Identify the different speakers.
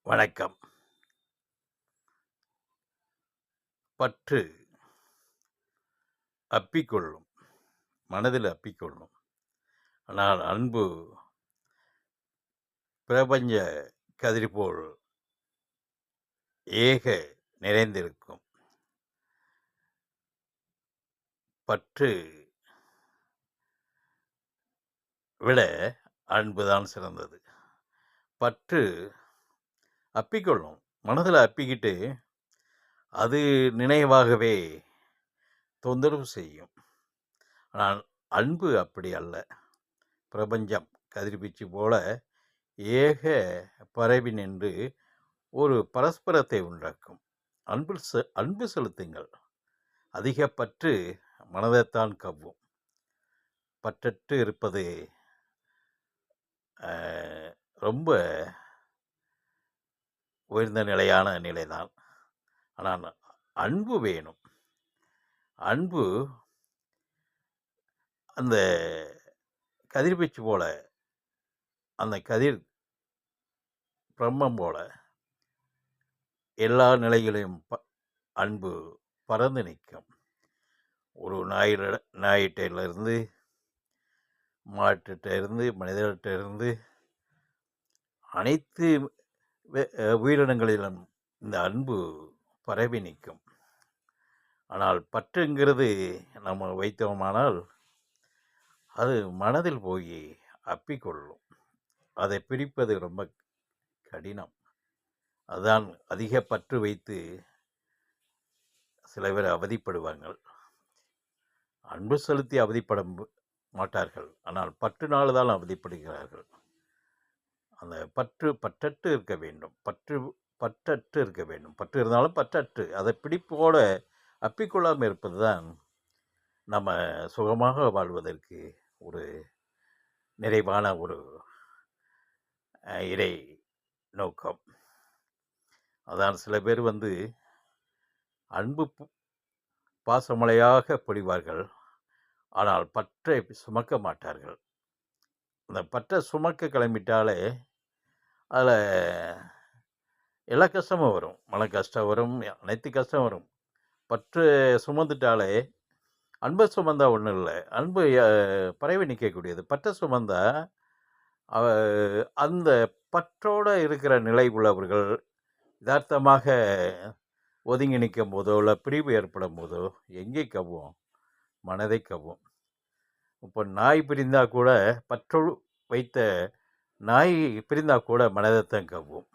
Speaker 1: வணக்கம். பற்று அப்பிக்கொள்ளும், மனதில் அப்பிக்கொள்ளும். ஆனால் அன்பு பிரபஞ்ச கதிர் போல் ஏக நிறைந்திருக்கும். பற்று விட அன்புதான் சிறந்தது. பற்று அப்பிக்கொள்ளும், மனதில் அப்பிக்கிட்டு அது நினைவாகவே தொந்தரவு செய்யும். ஆனால் அன்பு அப்படி அல்ல. பிரபஞ்சம் கதிர்வீச்சு போல ஏக பரவி நின்று ஒரு பரஸ்பரத்தை உண்டாக்கும். அன்பு செலுத்துங்கள். அதிக பற்று மனதைத்தான் கவ்வும். பற்றற்று இருப்பது ரொம்ப உயர்ந்த நிலையான நிலைதான். ஆனால் அன்பு வேணும். அன்பு அந்த கதிர்வீச்சு போல, அந்த கதிர் பிரம்மம் போல எல்லா நிலைகளையும் அன்பு பறந்து நிற்கும். ஒரு நாயிட்டிலிருந்து, மாட்டுகிட்ட இருந்து, மனிதர்கிட்ட இருந்து அனைத்து உயிரினங்களிலும் இந்த அன்பு பரவி நிற்கும். ஆனால் பற்றுங்கிறது நம்ம வைத்தோமானால் அது மனதில் போய் அப்பிக்கொள்ளும். அதை பிரிப்பது ரொம்ப கடினம். அதுதான் அதிக பற்று வைத்து சில பேர் அவதிப்படுவார்கள். அன்பு செலுத்தி அவதிப்பட மாட்டார்கள். ஆனால் பற்றுனால தான் அவதிப்படுகிறார்கள். அந்த பற்றற்று இருக்க வேண்டும். பற்றற்று இருக்க வேண்டும். பற்று இருந்தாலும் பற்றற்று அதை பிடிப்போட அப்பிக்கொள்ளாமல் இருப்பது தான் நம்ம சுகமாக வாழ்வதற்கு ஒரு நிறைவான ஒரு இறை நோக்கம். அதான் சில பேர் அன்பு பாசமழையாக பொழிவார்கள். ஆனால் பற்றை சுமக்க மாட்டார்கள். அந்த பற்றை சுமக்க கிளம்பிட்டாலே அதில் எல்லா கஷ்டமும் வரும். மன கஷ்டம் வரும், அனைத்து கஷ்டம் வரும். பற்று சுமந்துட்டாலே அன்பை சுமந்தா ஒன்றும் இல்லை, அன்பு பரவி நிற்கக்கூடியது. பற்றை சுமந்தா அந்த பற்றோடு இருக்கிற நிலை உள்ளவர்கள் யதார்த்தமாக ஒதுங்கி நிற்கும் போதோ இல்லை பிரிவு ஏற்படும் போதோ எங்கே கவ்வும்? மனதை கவ்வும். இப்போ நாய் பிரிந்தால் கூட, பற்றோடு வைத்த நாய் பிரிந்தால் கூட மனதைத்தான் கவ்வும்.